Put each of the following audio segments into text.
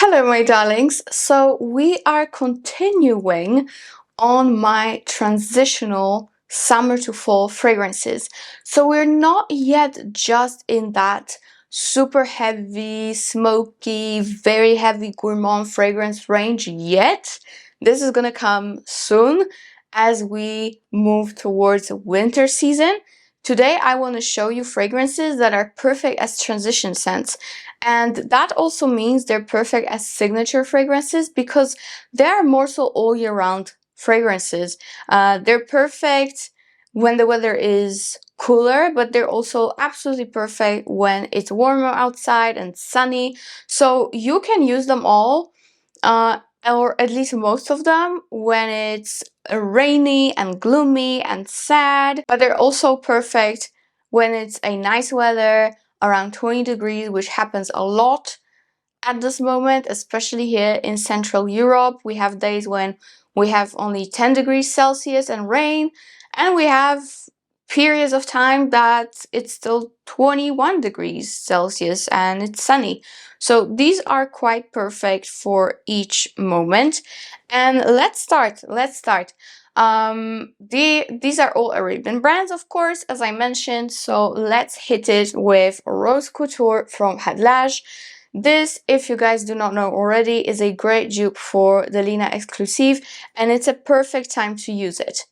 Hello my darlings, so we are continuing on my transitional summer to fall fragrances. So we're not yet just in that super heavy, smoky, very heavy gourmand fragrance range yet. This is gonna come soon as we move towards winter season. Today I want to show you fragrances that are perfect as transition scents. And that also means they're perfect as signature fragrances because they are more so all year round fragrances. They're perfect when the weather is cooler, but they're also absolutely perfect when it's warmer outside and sunny. So you can use them all, or at least most of them, when it's rainy and gloomy and sad, but they're also perfect when it's a nice weather around 20 degrees, which happens a lot at this moment, especially here in Central Europe. We have days when we have only 10 degrees Celsius and rain, and we have periods of time that it's still 21 degrees Celsius and it's sunny. So these are quite perfect for each moment. And let's start. These are all Arabian brands, of course, as I mentioned. So let's hit it with Rose Couture from Khadlaj. This, if you guys do not know already, is a great dupe for the Lina Exclusive, and it's a perfect time to use it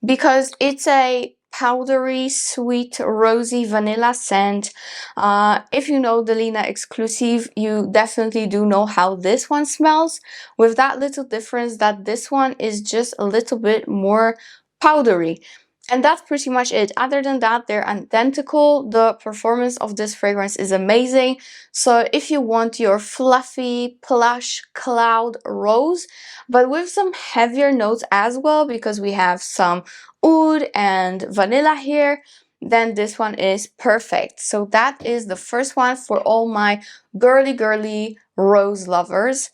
because it's a powdery, sweet, rosy vanilla scent. If you know the Lina Exclusive, you definitely do know how this one smells, with that little difference that this one is just a little bit more powdery. And that's pretty much it. Other than that, they're identical. The performance of this fragrance is amazing. So if you want your fluffy, plush cloud rose, but with some heavier notes as well, because we have some oud and vanilla here, then this one is perfect. So that is the first one for all my girly rose lovers.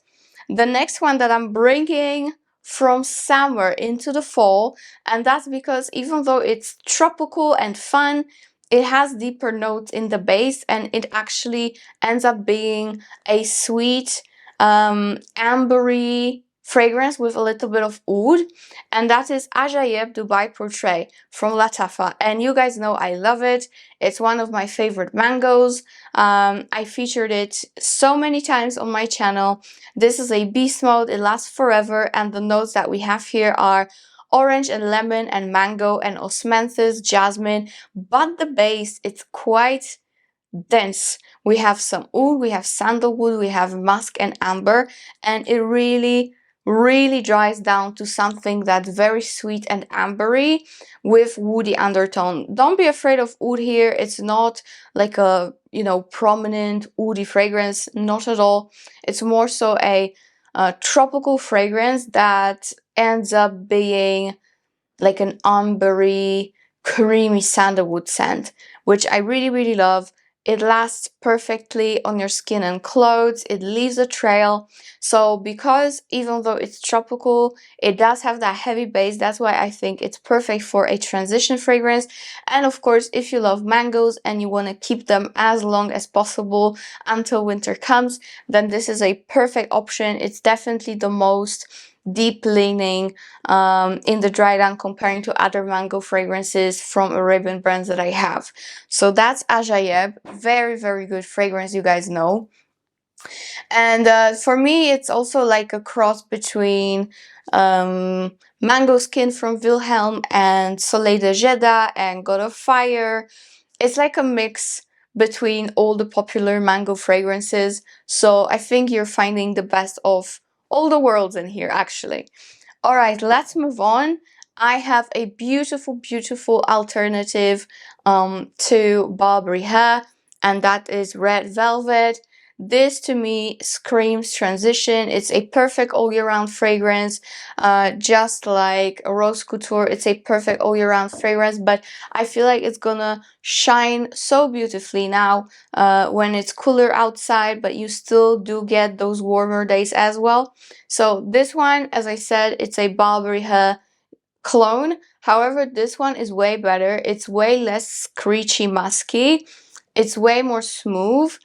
The next one that I'm bringing from summer into the fall, and that's because even though it's tropical and fun, it has deeper notes in the base, and it actually ends up being a sweet, ambery fragrance with a little bit of oud, and that is Ajayeb Dubai Portrait from Lattafa. And you guys know I love it. It's one of my favorite mangoes. I featured it so many times on my channel. This is a beast mode, it lasts forever, and the notes that we have here are orange and lemon and mango and osmanthus, jasmine, but the base, it's quite dense. We have some oud, we have sandalwood, we have musk and amber, and it really dries down to something that's very sweet and ambery with woody undertone. Don't be afraid of oud here. It's not like a, you know, prominent oudy fragrance, not at all. It's more so a tropical fragrance that ends up being like an ambery, creamy sandalwood scent, which I really love. It lasts perfectly on your skin and clothes. It leaves a trail. So because even though it's tropical, it does have that heavy base. That's why I think it's perfect for a transition fragrance. And of course, if you love mangoes and you want to keep them as long as possible until winter comes, then this is a perfect option. It's definitely the most deep leaning in the dry down comparing to other mango fragrances from Arabian brands that I have. So that's Ajayeb, very good fragrance, you guys know. And for me, it's also like a cross between Mango Skin from Wilhelm and Soleil de Jeddah and God of Fire. It's like a mix between all the popular mango fragrances. So I think you're finding the best of all the worlds in here, actually. All right, let's move on. I have a beautiful alternative to Burberry Hair, and that is Red Velvet. This to me screams transition. It's a perfect all year round fragrance, just like Rose Couture. It's a perfect all year round fragrance, but I feel like it's gonna shine so beautifully now when it's cooler outside, but you still do get those warmer days as well. So this one, as I said, it's a Burberry Hair clone. However, this one is way better. It's way less screechy musky. It's way more smooth,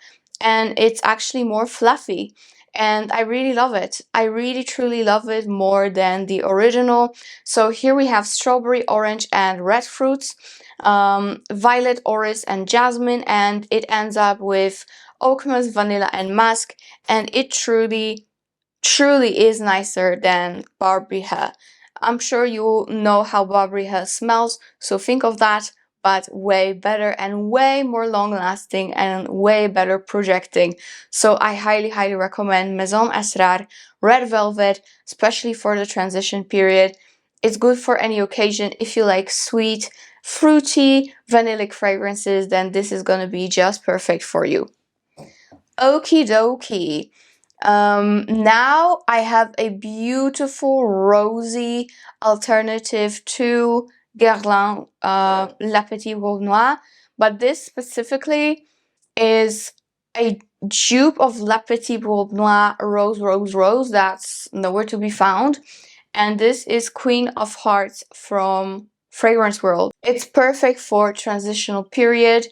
and it's actually more fluffy. and I really love it. I really truly love it more than the original. So here we have strawberry, orange, and red fruits, violet, orris, and jasmine, and it ends up with oak musk, vanilla, and musk, and it truly is nicer than Barbary hair. I'm sure you know how Barbary hair smells, so think of that, but way better and way more long lasting and way better projecting. So I highly recommend Maison Asrar Red Velvet, especially for the transition period. It's good for any occasion. If you like sweet, fruity, vanillic fragrances, then this is gonna be just perfect for you. Okie dokie. Now I have a beautiful rosy alternative to Guerlain La Petite Robe Noire, but this specifically is a dupe of La Petite Robe Noire Rose that's nowhere to be found, and this is Queen of Hearts from Fragrance World. It's perfect for transitional period.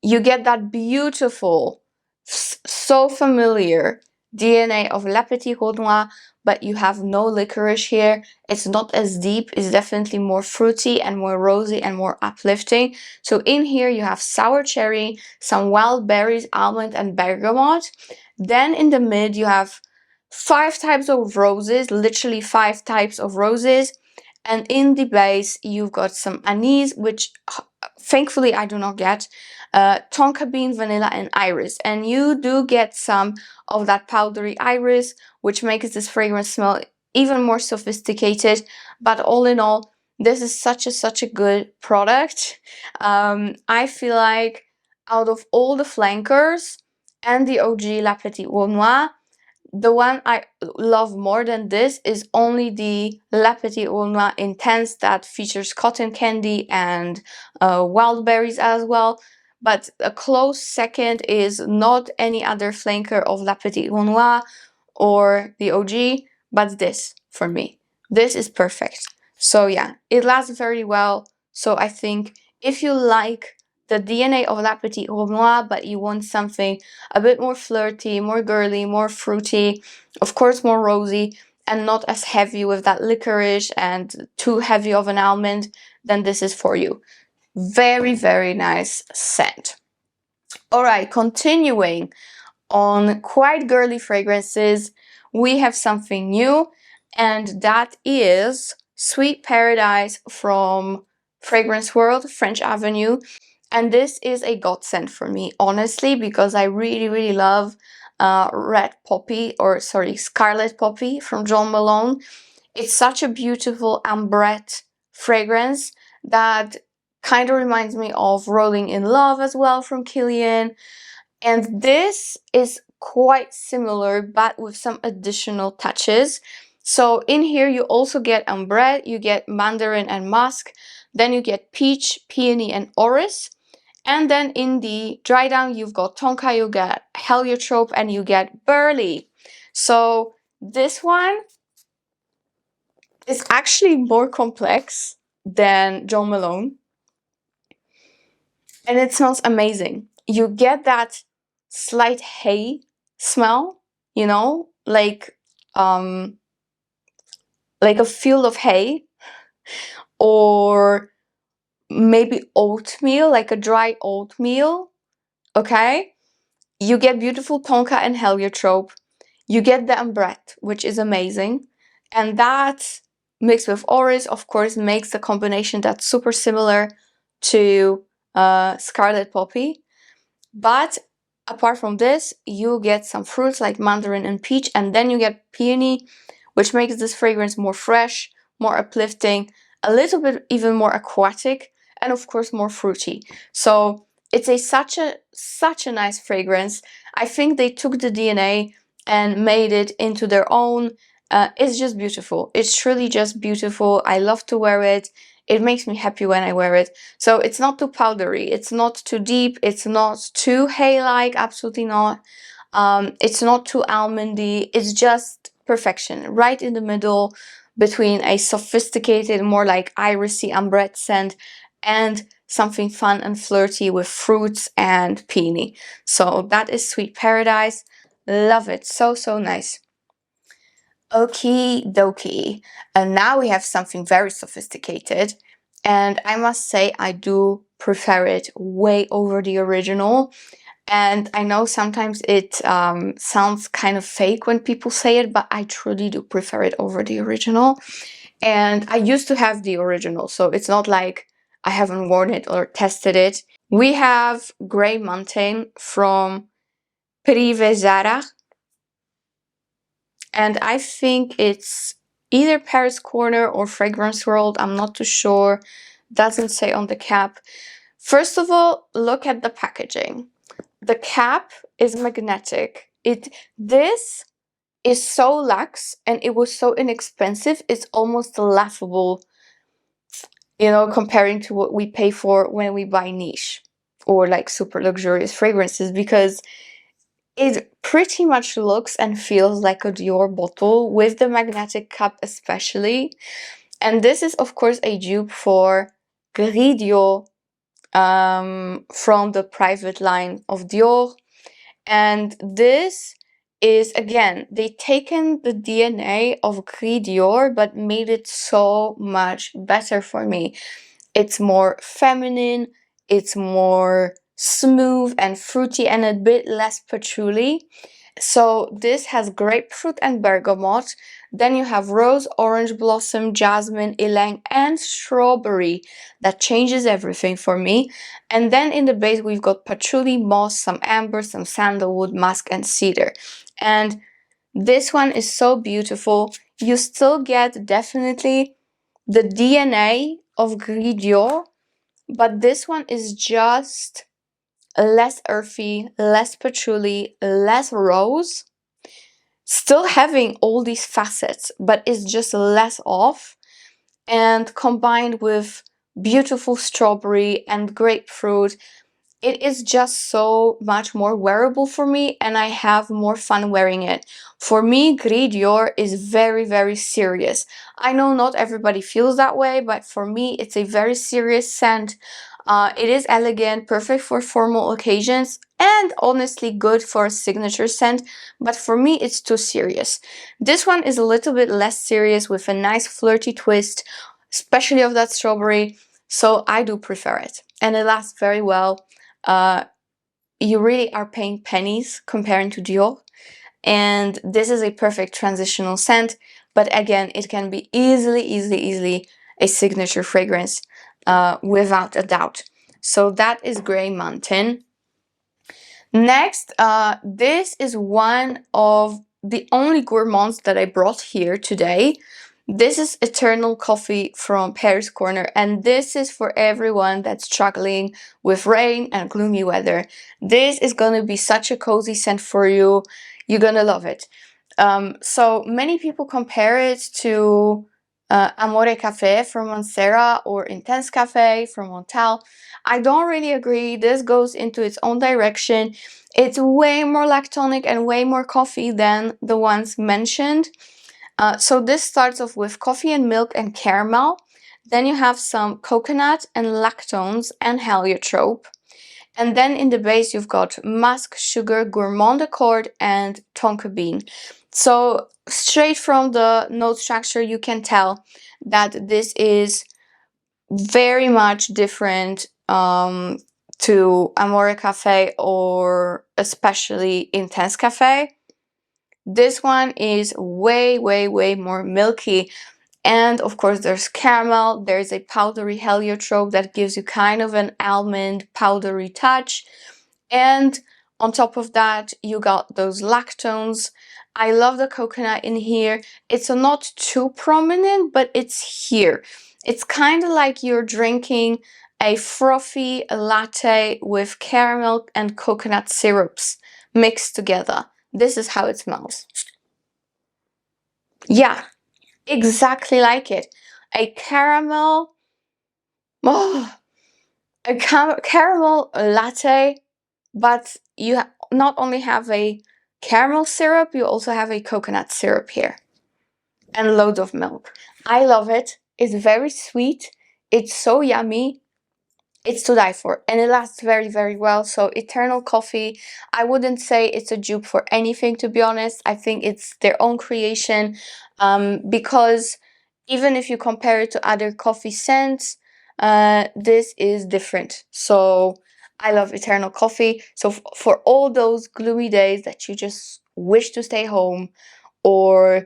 You get that beautiful, so familiar DNA of La Petite Robe Noire, but you have no licorice here. It's not as deep. It's definitely more fruity and more rosy and more uplifting. So in here you have sour cherry, some wild berries, almond, and bergamot. Then in the mid you have 5 types of roses, literally 5 types of roses. And in the base you've got some anise, which thankfully I do not get, tonka bean, vanilla, and iris. And you do get some of that powdery iris, which makes this fragrance smell even more sophisticated. But all in all, this is such a good product. I feel like out of all the flankers and the OG La Petite Robe Noire, the one I love more than this is only the La Petite Robe Noire Intense that features cotton candy and wild berries as well. But a close second is not any other flanker of La Petite Robe Noire or the OG, but this for me. This is perfect. So yeah, it lasts very well. So I think if you like the DNA of La Petite Robe Noire, but you want something a bit more flirty, more girly, more fruity, of course more rosy, and not as heavy with that licorice and too heavy of an almond, then this is for you. Very nice scent. Alright, continuing on quite girly fragrances, we have something new, and that is Sweet Paradise from Fragrance World, French Avenue. And this is a godsend for me, honestly, because I really love Red Poppy, or sorry, Scarlet Poppy from John Malone. It's such a beautiful ambrette fragrance that kind of reminds me of Rolling in Love as well from Kilian. And this is quite similar, but with some additional touches. So in here you also get ambrette, you get mandarin and musk, then you get peach, peony, and orris. And then in the dry down, you've got tonka, you get heliotrope, and you get burley. So this one is actually more complex than John Malone. And it smells amazing. You get that slight hay smell, you know, like a field of hay, or maybe oatmeal, like a dry oatmeal, okay? You get beautiful tonka and heliotrope. You get the ambrette, which is amazing. And that, mixed with orris, of course, makes the combination that's super similar to Scarlet Poppy. But apart from this, you get some fruits like mandarin and peach, and then you get peony, which makes this fragrance more fresh, more uplifting, a little bit even more aquatic, and of course more fruity. So it's such a nice fragrance. I think they took the DNA and made it into their own. It's just beautiful. It's truly just beautiful. I love to wear it. It makes me happy when I wear it. So it's not too powdery, it's not too deep, it's not too hay-like, absolutely not. It's not too almondy, it's just perfection, right in the middle between a sophisticated, more like irisy ambrette scent and something fun and flirty with fruits and peony. So that is Sweet Paradise. Love it. So, so nice. Okie dokie. And now we have something very sophisticated. And I must say, I do prefer it way over the original. And I know sometimes it sounds kind of fake when people say it, but I truly do prefer it over the original. And I used to have the original, so it's not like I haven't worn it or tested it. We have Grey Mountain from Privezarah. And I think it's either Paris Corner or Fragrance World. I'm not too sure. Doesn't say on the cap. First of all, look at the packaging. The cap is magnetic. This is so luxe and it was so inexpensive. It's almost laughable, you know, comparing to what we pay for when we buy niche or like super luxurious fragrances, because it pretty much looks and feels like a Dior bottle with the magnetic cup especially. And this is of course a dupe for Gris Dior from the private line of Dior. And this is, again, they taken the DNA of Gris Dior but made it so much better for me. It's more feminine, it's more smooth and fruity and a bit less patchouli. So this has grapefruit and bergamot. Then you have rose, orange blossom, jasmine, ylang, and strawberry. That changes everything for me. And then in the base we've got patchouli, moss, some amber, some sandalwood, musk, and cedar. And this one is so beautiful. You still get definitely the DNA of Gris Dior, but this one is just less earthy, less patchouli, less rose, still having all these facets, but it's just less off, and combined with beautiful strawberry and grapefruit, it is just so much more wearable for me and I have more fun wearing it. For me, Gris Dior is very, very serious. I know not everybody feels that way, but for me, it's a very serious scent. It is elegant, perfect for formal occasions, and honestly good for a signature scent, but for me, it's too serious. This one is a little bit less serious with a nice flirty twist, especially of that strawberry, so I do prefer it. And it lasts very well. You really are paying pennies comparing to Dior, and this is a perfect transitional scent, but again, it can be easily a signature fragrance without a doubt. So that is Grey Mountain. Next, this is one of the only gourmands that I brought here today. This is Eternal Coffee from Paris Corner, and this is for everyone that's struggling with rain and gloomy weather. This is gonna be such a cozy scent for you. You're gonna love it. So many people compare it to Amore Cafe from Montserrat or Intense Cafe from Montal. I don't really agree. This goes into its own direction. It's way more lactonic and way more coffee than the ones mentioned. So this starts off with coffee and milk and caramel. Then you have some coconut and lactones and heliotrope. And then in the base you've got musk, sugar, gourmand accord, and tonka bean. So straight from the note structure you can tell that this is very much different to Amore Cafe or especially Intense Cafe. This one is way more milky, and of course there's caramel, there's a powdery heliotrope that gives you kind of an almond powdery touch, and on top of that you got those lactones. I love the coconut in here. It's not too prominent, but it's here. It's kind of like you're drinking a frothy latte with caramel and coconut syrups mixed together. This is how it smells. Yeah, exactly like it. A caramel, oh, a caramel latte, but you not only have a caramel syrup, you also have a coconut syrup here. And loads of milk. I love it. It's very sweet. It's so yummy. It's to die for, and it lasts very, very well. So Eternal Coffee, I wouldn't say it's a dupe for anything, to be honest. I think it's their own creation, because even if you compare it to other coffee scents, this is different. So I love Eternal Coffee. So for all those gloomy days that you just wish to stay home, or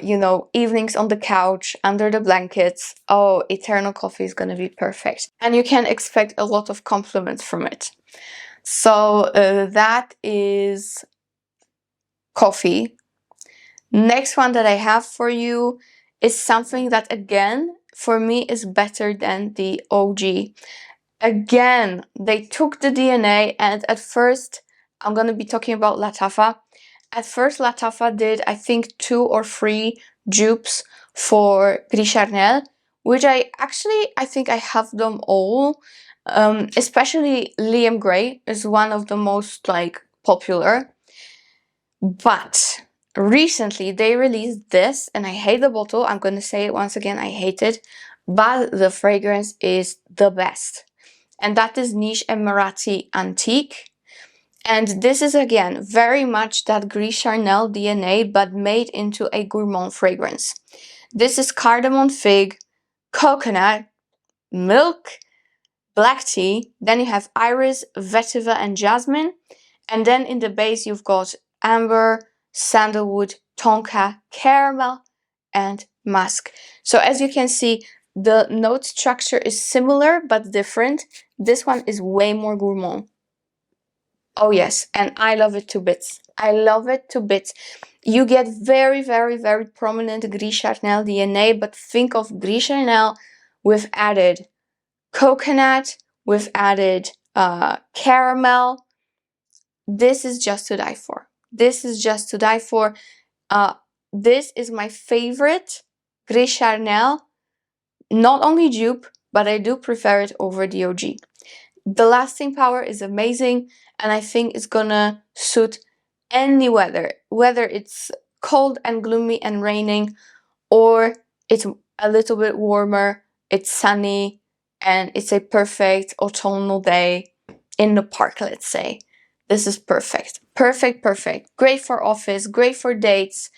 you know, evenings on the couch under the blankets, oh, Eternal Coffee is gonna be perfect, and you can expect a lot of compliments from it. So that is coffee. Next one that I have for you is something that, again, for me is better than the OG. Again, they took the DNA, and at first, I'm gonna be talking about Lattafa. At first, Lattafa did, I think, 2 or 3 dupes for Gris Charnel, which I think I have them all. Especially Liam Grey is one of the most, like, popular. But recently, they released this, and I hate the bottle. I'm gonna say it once again, I hate it. But the fragrance is the best. And that is Niche Emarati Antique. And this is, again, very much that Gris Charnel DNA, but made into a gourmand fragrance. This is cardamom fig, coconut, milk, black tea. Then you have iris, vetiver, and jasmine. And then in the base, you've got amber, sandalwood, tonka, caramel, and musk. So as you can see, the note structure is similar, but different. This one is way more gourmand. Oh yes, and I love it to bits. I love it to bits. You get very, very, very prominent Gris Charnel DNA, but think of Gris Charnel with added coconut, with added caramel. This is just to die for. This is just to die for. This is my favorite Gris Charnel. Not only dupe, but I do prefer it over the OG. The lasting power is amazing, and I think it's gonna suit any weather, whether it's cold and gloomy and raining, or it's a little bit warmer, it's sunny, and it's a perfect autumnal day in the park, let's say. This is perfect. Perfect, perfect. Great for office, great for dates,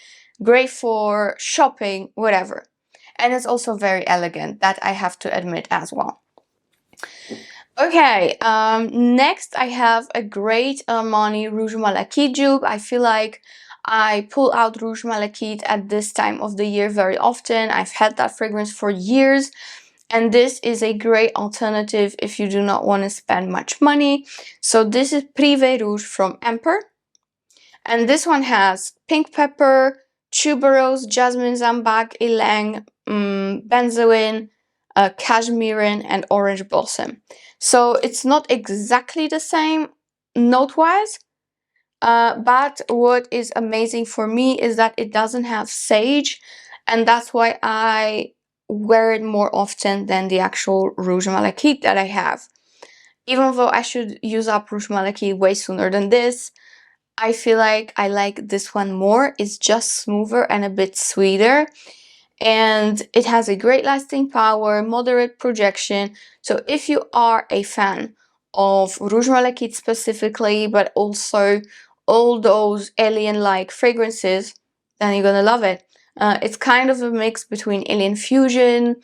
great for shopping, whatever. And it's also very elegant, that I have to admit as well. Okay, next I have a great Armani Rouge Malachite dupe. I feel like I pull out Rouge Malachite at this time of the year very often. I've had that fragrance for years, and this is a great alternative if you do not want to spend much money. So this is Prive Rouge from Emper, and this one has pink pepper, tuberose, jasmine zambac, ylang, benzoin, cashmere, and orange blossom. So it's not exactly the same note-wise, but what is amazing for me is that it doesn't have sage, and that's why I wear it more often than the actual Rouge Malachite that I have. Even though I should use up Rouge Malachite way sooner than this, I feel like I like this one more. It's just smoother and a bit sweeter, and it has a great lasting power, moderate projection. So if you are a fan of Rouge Malachite specifically, but also all those alien-like fragrances, then you're gonna love it. It's kind of a mix between Alien Fusion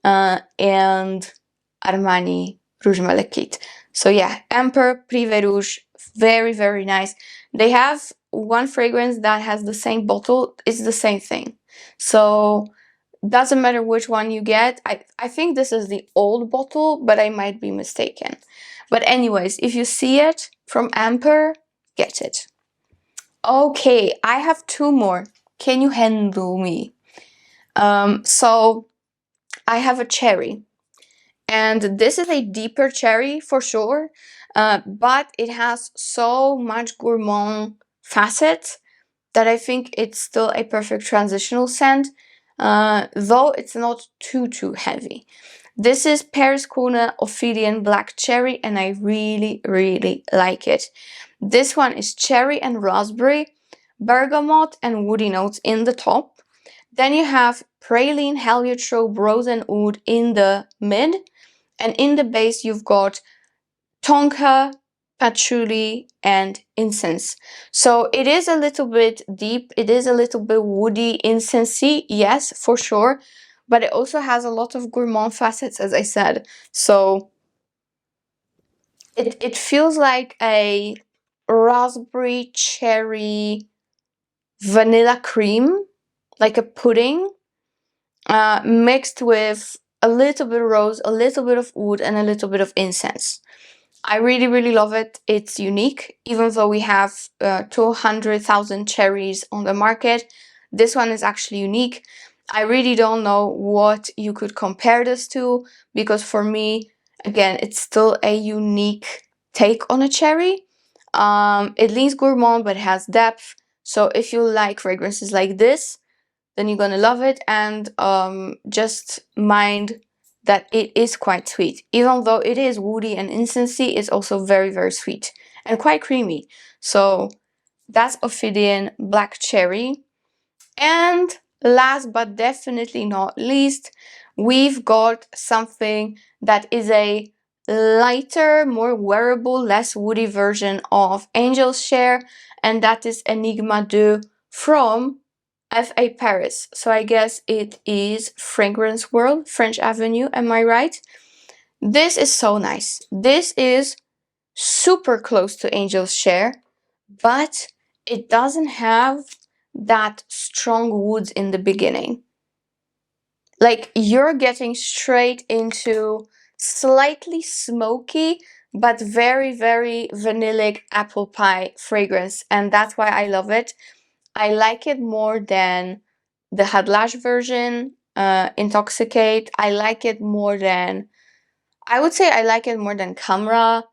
and Armani Rouge Malachite. So yeah, Emper, Prive Rouge, very, very nice. They have one fragrance that has the same bottle. It's the same thing. So doesn't matter which one you get. I think this is the old bottle, but I might be mistaken. But anyways, if you see it from Emper, get it. Okay, I have 2 more. Can you handle me? So I have a cherry, and this is a deeper cherry for sure, but it has so much gourmand facets that I think it's still a perfect transitional scent, though it's not too heavy. This is Paris Kona Ophidian Black Cherry, and I really, really like it. This one is cherry and raspberry, bergamot and woody notes in the top. Then you have praline, heliotrope, rose and oud in the mid. And in the base, you've got tonka, patchouli, and incense. So it is a little bit deep. It is a little bit woody, incensey, yes, for sure. But it also has a lot of gourmand facets, as I said. So it feels like a raspberry, cherry, vanilla cream, like a pudding, mixed with a little bit of rose, a little bit of oud, and a little bit of incense. I really, really love it. It's unique. Even though we have 200,000 cherries on the market, this one is actually unique. I really don't know what you could compare this to, because for me, again, it's still a unique take on a cherry. It leans gourmand, but it has depth. So if you like fragrances like this, then you're gonna love it. And just mind that it is quite sweet. Even though it is woody and incensey, it's also very, very sweet and quite creamy. So that's Ophidian Black Cherry. And last but definitely not least, we've got something that is a lighter, more wearable, less woody version of Angel's Share, and that is Enigma Deux from F.A. Paris. So I guess it is Fragrance World, French Avenue, am I right? This is so nice. This is super close to Angel's Share, but it doesn't have that strong woods in the beginning. Like, you're getting straight into slightly smoky, but very, very vanillic apple pie fragrance, and that's why I love it. I like it more than the Khadlaj version, Intoxicate. I like it more than, I would say I like it more than Camera,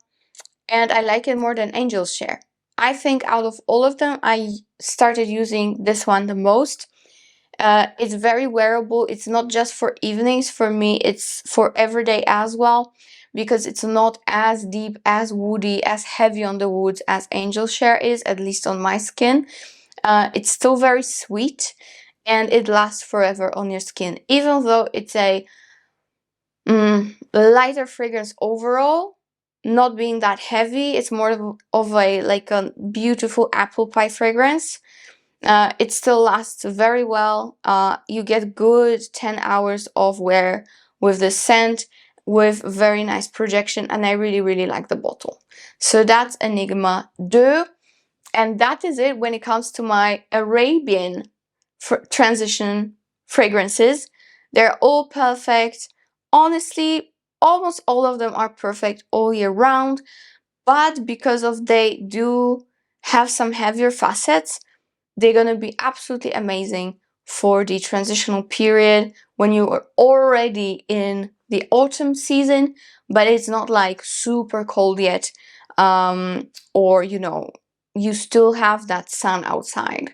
and I like it more than Angel's Share. I think out of all of them, I started using this one the most. It's very wearable. It's not just for evenings. For me, it's for everyday as well, because it's not as deep, as woody, as heavy on the woods as Angel's Share is, at least on my skin. It's still very sweet, and it lasts forever on your skin, even though it's a lighter fragrance overall, not being that heavy. It's more of a like a beautiful apple pie fragrance. It still lasts very well. You get good 10 hours of wear with the scent, with very nice projection, and I really, really like the bottle. So that's Enigma Deux. And that is it when it comes to my Arabian transition fragrances. They're all perfect. Honestly, almost all of them are perfect all year round, but because of they do have some heavier facets, they're gonna be absolutely amazing for the transitional period when you are already in the autumn season, but it's not like super cold yet, or you know, you still have that sun outside,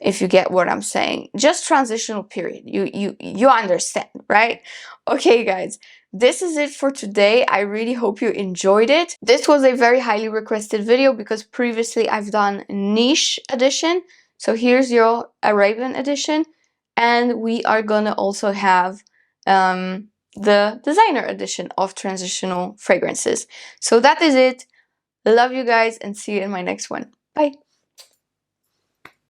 if you get what I'm saying. Just transitional period. You understand, right? Okay, guys, this is it for today. I really hope you enjoyed it. This was a very highly requested video because previously I've done niche edition. So here's your Arabian edition, and we are gonna also have the designer edition of transitional fragrances. So that is it. Love you guys, and see you in my next one. Bye.